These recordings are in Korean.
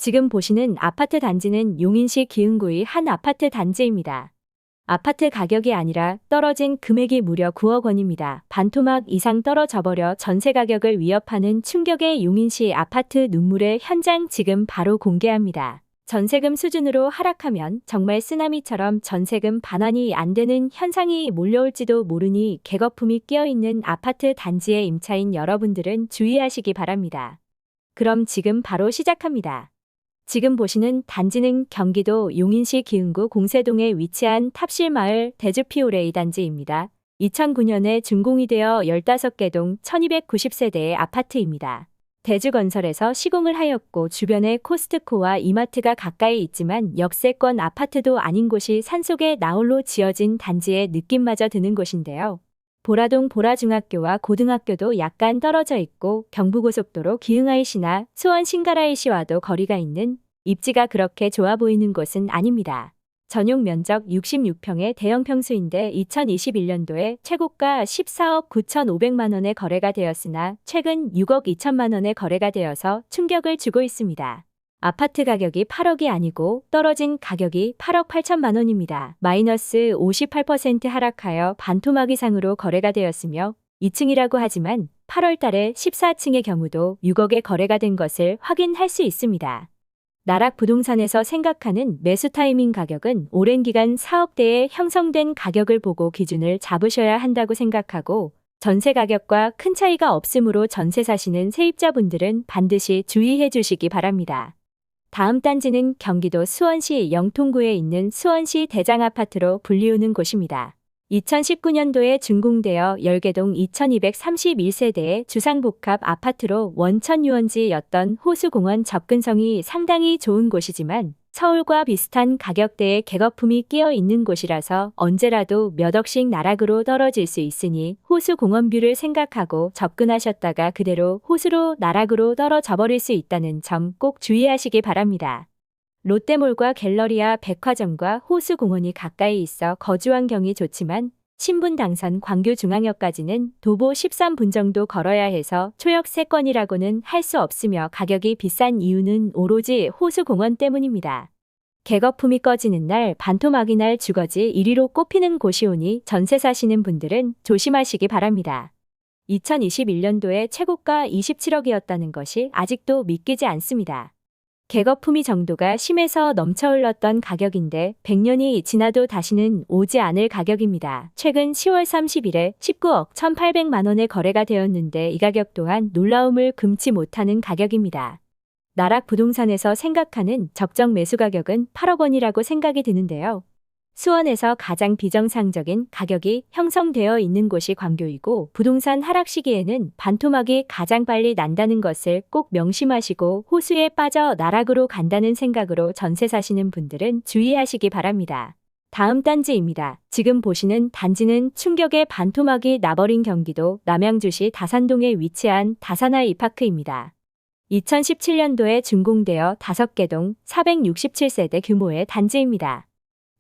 지금 보시는 아파트 단지는 용인시 기흥구의 한 아파트 단지입니다. 아파트 가격이 아니라 떨어진 금액이 무려 9억 원입니다. 반토막 이상 떨어져 버려 전세 가격을 위협하는 충격의 용인시 아파트 눈물의 현장 지금 바로 공개합니다. 전세금 수준으로 하락하면 정말 쓰나미처럼 전세금 반환이 안 되는 현상이 몰려올지도 모르니 객거품이 끼어있는 아파트 단지에 임차인 여러분들은 주의하시기 바랍니다. 그럼 지금 바로 시작합니다. 지금 보시는 단지는 경기도 용인시 기흥구 공세동에 위치한 탑실마을 대주피오레이 단지입니다. 2009년에 준공이 되어 15개 동 1290세대의 아파트입니다. 대주건설에서 시공을 하였고 주변에 코스트코와 이마트가 가까이 있지만 역세권 아파트도 아닌 곳이 산속에 나홀로 지어진 단지의 느낌마저 드는 곳인데요. 보라동 보라중학교와 고등학교도 약간 떨어져 있고 경부고속도로 기흥IC나 수원 신갈IC와도 거리가 있는 입지가 그렇게 좋아 보이는 곳은 아닙니다. 전용 면적 66평의 대형 평수인데 2021년도에 최고가 14억 9,500만 원에 거래가 되었으나 최근 6억 2천만 원에 거래가 되어서 충격을 주고 있습니다. 아파트 가격이 8억이 아니고 떨어진 가격이 8억 8천만 원입니다. 마이너스 58% 하락하여 반토막 이상으로 거래가 되었으며 2층이라고 하지만 8월 달에 14층의 경우도 6억에 거래가 된 것을 확인할 수 있습니다. 나락 부동산에서 생각하는 매수 타이밍 가격은 오랜 기간 4억대에 형성된 가격을 보고 기준을 잡으셔야 한다고 생각하고 전세 가격과 큰 차이가 없으므로 전세 사시는 세입자분들은 반드시 주의해 주시기 바랍니다. 다음 단지는 경기도 수원시 영통구에 있는 수원시 대장아파트로 불리우는 곳입니다. 2019년도에 준공되어 10개 동 2231세대의 주상복합 아파트로 원천 유원지였던 호수공원 접근성이 상당히 좋은 곳이지만 서울과 비슷한 가격대의 객거품이 끼어 있는 곳이라서 언제라도 몇 억씩 나락으로 떨어질 수 있으니 호수공원 뷰를 생각하고 접근하셨다가 그대로 호수로 나락으로 떨어져 버릴 수 있다는 점 꼭 주의하시기 바랍니다. 롯데몰과 갤러리아 백화점과 호수공원이 가까이 있어 거주 환경이 좋지만 신분 당선 광교중앙역까지는 도보 13분 정도 걸어야 해서 초역세권이라고는 할 수 없으며 가격이 비싼 이유는 오로지 호수공원 때문입니다. 객거품이 꺼지는 날 반토막이 날 주거지 1위로 꼽히는 곳이오니 전세 사시는 분들은 조심하시기 바랍니다. 2021년도에 최고가 27억이었다는 것이 아직도 믿기지 않습니다. 객거품이 정도가 심해서 넘쳐 흘렀던 가격인데 100년이 지나도 다시는 오지 않을 가격입니다. 최근 10월 30일에 19억 1,800만 원에 거래가 되었는데 이 가격 또한 놀라움을 금치 못하는 가격입니다. 나락 부동산에서 생각하는 적정 매수 가격은 8억 원이라고 생각이 드는데요. 수원에서 가장 비정상적인 가격이 형성되어 있는 곳이 광교이고 부동산 하락 시기에는 반토막이 가장 빨리 난다는 것을 꼭 명심하시고 호수에 빠져 나락으로 간다는 생각으로 전세 사시는 분들은 주의하시기 바랍니다. 다음 단지입니다. 지금 보시는 단지는 충격의 반토막이 나버린 경기도 남양주시 다산동에 위치한 다산아이파크입니다. 2017년도에 준공되어 5개 동 467세대 규모의 단지입니다.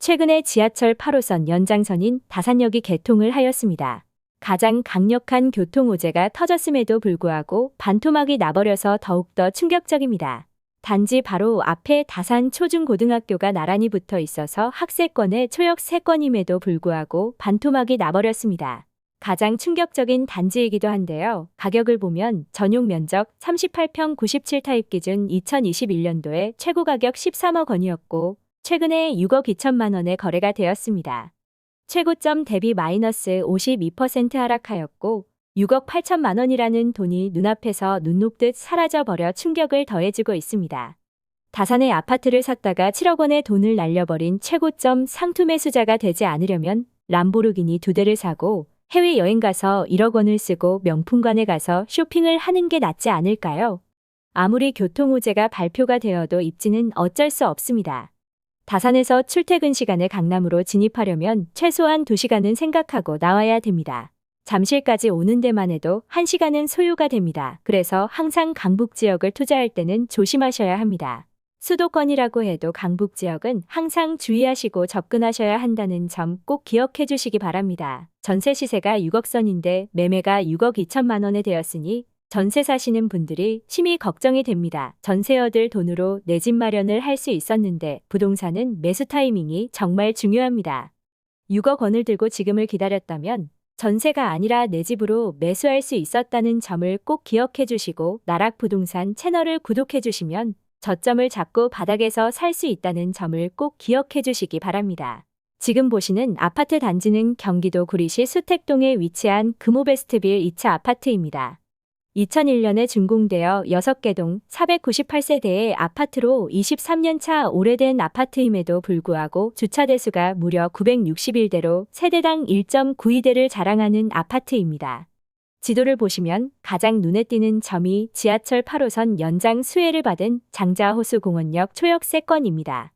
최근에 지하철 8호선 연장선인 다산역이 개통을 하였습니다. 가장 강력한 교통호재가 터졌음에도 불구하고 반토막이 나버려서 더욱더 충격적입니다. 단지 바로 앞에 다산 초중고등학교가 나란히 붙어 있어서 학세권의 초역세권임에도 불구하고 반토막이 나버렸습니다. 가장 충격적인 단지이기도 한데요. 가격을 보면 전용 면적 38평 97타입 기준 2021년도에 최고 가격 13억 원이었고 최근에 6억 2천만 원에 거래가 되었습니다. 최고점 대비 마이너스 52% 하락하였고 6억 8천만 원이라는 돈이 눈앞에서 눈 녹듯 사라져버려 충격을 더해주고 있습니다. 다산의 아파트를 샀다가 7억 원의 돈을 날려버린 최고점 상투 매수자가 되지 않으려면 람보르기니 2대를 사고 해외여행 가서 1억 원을 쓰고 명품관에 가서 쇼핑을 하는 게 낫지 않을까요? 아무리 교통호재가 발표가 되어도 입지는 어쩔 수 없습니다. 다산에서 출퇴근 시간에 강남으로 진입하려면 최소한 2시간은 생각하고 나와야 됩니다. 잠실까지 오는 데만 해도 1시간은 소요가 됩니다. 그래서 항상 강북 지역을 투자할 때는 조심하셔야 합니다. 수도권이라고 해도 강북 지역은 항상 주의하시고 접근하셔야 한다는 점 꼭 기억해 주시기 바랍니다. 전세 시세가 6억 선인데 매매가 6억 2천만 원에 되었으니 전세 사시는 분들이 심히 걱정이 됩니다. 전세 얻을 돈으로 내 집 마련을 할 수 있었는데 부동산은 매수 타이밍이 정말 중요합니다. 6억 원을 들고 지금을 기다렸다면 전세가 아니라 내 집으로 매수할 수 있었다는 점을 꼭 기억해 주시고 나락부동산 채널을 구독해 주시면 저점을 잡고 바닥에서 살 수 있다는 점을 꼭 기억해 주시기 바랍니다. 지금 보시는 아파트 단지는 경기도 구리시 수택동에 위치한 금호베스트빌 2차 아파트입니다. 2001년에 준공되어 6개 동 498세대의 아파트로 23년차 오래된 아파트임에도 불구하고 주차 대수가 무려 961대로 세대당 1.92대를 자랑하는 아파트입니다. 지도를 보시면 가장 눈에 띄는 점이 지하철 8호선 연장 수혜를 받은 장자호수공원역 초역세권입니다.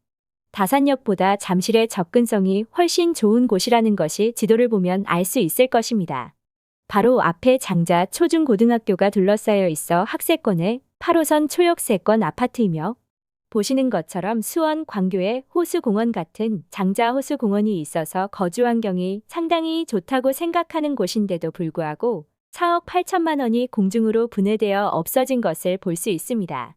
다산역보다 잠실의 접근성이 훨씬 좋은 곳이라는 것이 지도를 보면 알 수 있을 것입니다. 바로 앞에 장자 초중고등학교가 둘러싸여 있어 학세권의 8호선 초역세권 아파트이며 보시는 것처럼 수원 광교에 호수공원 같은 장자 호수공원이 있어서 거주 환경이 상당히 좋다고 생각하는 곳인데도 불구하고 4억 8천만 원이 공중으로 분해되어 없어진 것을 볼 수 있습니다.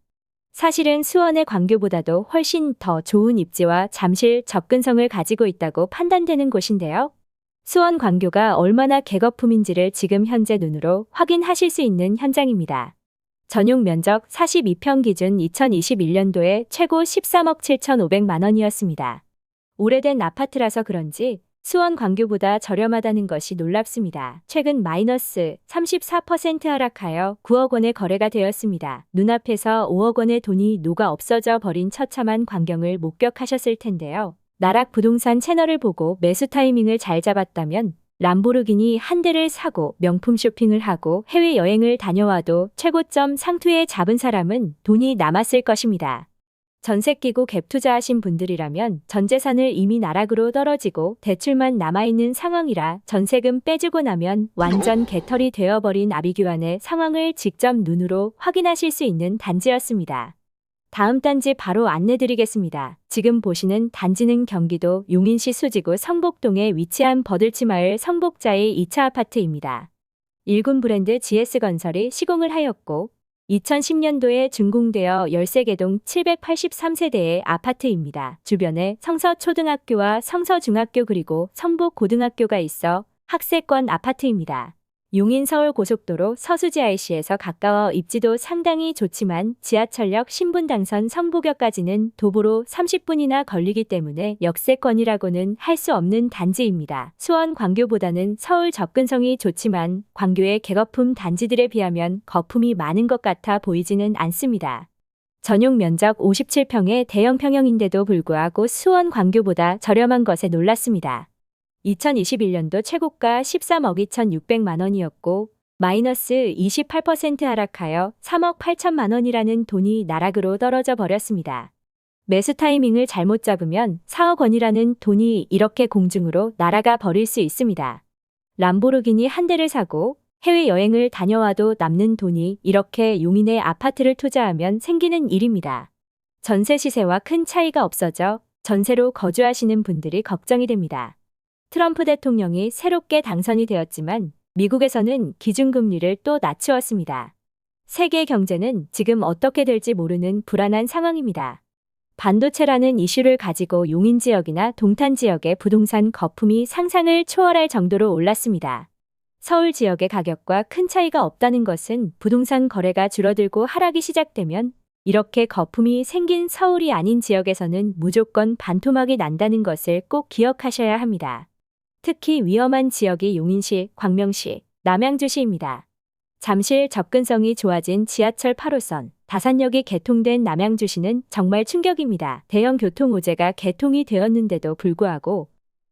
사실은 수원의 광교보다도 훨씬 더 좋은 입지와 잠실 접근성을 가지고 있다고 판단되는 곳인데요. 수원 광교가 얼마나 개거품인지를 지금 현재 눈으로 확인하실 수 있는 현장입니다. 전용 면적 42평 기준 2021년도에 최고 13억 7,500만 원이었습니다. 오래된 아파트라서 그런지 수원 광교보다 저렴하다는 것이 놀랍습니다. 최근 마이너스 34% 하락하여 9억 원의 거래가 되었습니다. 눈앞에서 5억 원의 돈이 녹아 없어져 버린 처참한 광경을 목격하셨을 텐데요. 나락 부동산 채널을 보고 매수 타이밍을 잘 잡았다면 람보르기니 한 대를 사고 명품 쇼핑을 하고 해외여행을 다녀와도 최고점 상투에 잡은 사람은 돈이 남았을 것입니다. 전세 끼고 갭 투자하신 분들이라면 전 재산을 이미 나락으로 떨어지고 대출만 남아있는 상황이라 전세금 빼주고 나면 완전 개털이 되어버린 아비규환의 상황을 직접 눈으로 확인하실 수 있는 단지였습니다. 다음 단지 바로 안내드리겠습니다. 지금 보시는 단지는 경기도 용인시 수지구 성복동에 위치한 버들치마을 성복자의 2차 아파트입니다. 일군 브랜드 GS건설이 시공을 하였고 2010년도에 준공되어 13개 동 783세대의 아파트입니다. 주변에 성서초등학교와 성서중학교 그리고 성복고등학교가 있어 학세권 아파트입니다. 용인 서울고속도로 서수지 IC에서 가까워 입지도 상당히 좋지만 지하철역 신분당선 성북역까지는 도보로 30분이나 걸리기 때문에 역세권이라고는 할 수 없는 단지입니다. 수원 광교보다는 서울 접근성이 좋지만 광교의 개거품 단지들에 비하면 거품이 많은 것 같아 보이지는 않습니다. 전용 면적 57평의 대형 평형인데도 불구하고 수원 광교보다 저렴한 것에 놀랐습니다. 2021년도 최고가 13억 2,600만 원이었고 마이너스 28% 하락하여 3억 8천만 원이라는 돈이 나락으로 떨어져 버렸습니다. 매수 타이밍을 잘못 잡으면 4억 원이라는 돈이 이렇게 공중으로 날아가 버릴 수 있습니다. 람보르기니 한 대를 사고 해외여행을 다녀와도 남는 돈이 이렇게 용인의 아파트를 투자하면 생기는 일입니다. 전세 시세와 큰 차이가 없어져 전세로 거주하시는 분들이 걱정이 됩니다. 트럼프 대통령이 새롭게 당선이 되었지만 미국에서는 기준금리를 또 낮추었습니다. 세계 경제는 지금 어떻게 될지 모르는 불안한 상황입니다. 반도체라는 이슈를 가지고 용인 지역이나 동탄 지역의 부동산 거품이 상상을 초월할 정도로 올랐습니다. 서울 지역의 가격과 큰 차이가 없다는 것은 부동산 거래가 줄어들고 하락이 시작되면 이렇게 거품이 생긴 서울이 아닌 지역에서는 무조건 반토막이 난다는 것을 꼭 기억하셔야 합니다. 특히 위험한 지역이 용인시, 광명시, 남양주시입니다. 잠실 접근성이 좋아진 지하철 8호선, 다산역이 개통된 남양주시는 정말 충격입니다. 대형 교통호재가 개통이 되었는데도 불구하고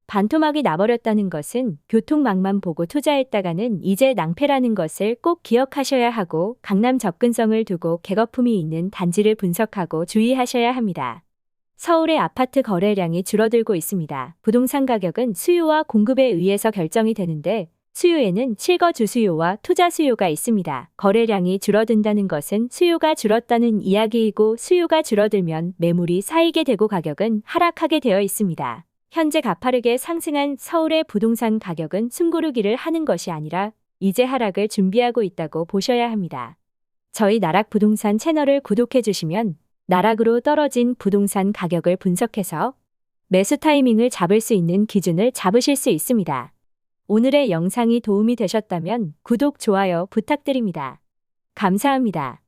반토막이 나버렸다는 것은 교통망만 보고 투자했다가는 이제 낭패라는 것을 꼭 기억하셔야 하고 강남 접근성을 두고 개거품이 있는 단지를 분석하고 주의하셔야 합니다. 서울의 아파트 거래량이 줄어들고 있습니다. 부동산 가격은 수요와 공급에 의해서 결정이 되는데 수요에는 실거주 수요와 투자 수요가 있습니다. 거래량이 줄어든다는 것은 수요가 줄었다는 이야기이고 수요가 줄어들면 매물이 쌓이게 되고 가격은 하락하게 되어 있습니다. 현재 가파르게 상승한 서울의 부동산 가격은 숨고르기를 하는 것이 아니라 이제 하락을 준비하고 있다고 보셔야 합니다. 저희 나락 부동산 채널을 구독해 주시면 나락으로 떨어진 부동산 가격을 분석해서 매수 타이밍을 잡을 수 있는 기준을 잡으실 수 있습니다. 오늘의 영상이 도움이 되셨다면 구독, 좋아요 부탁드립니다. 감사합니다.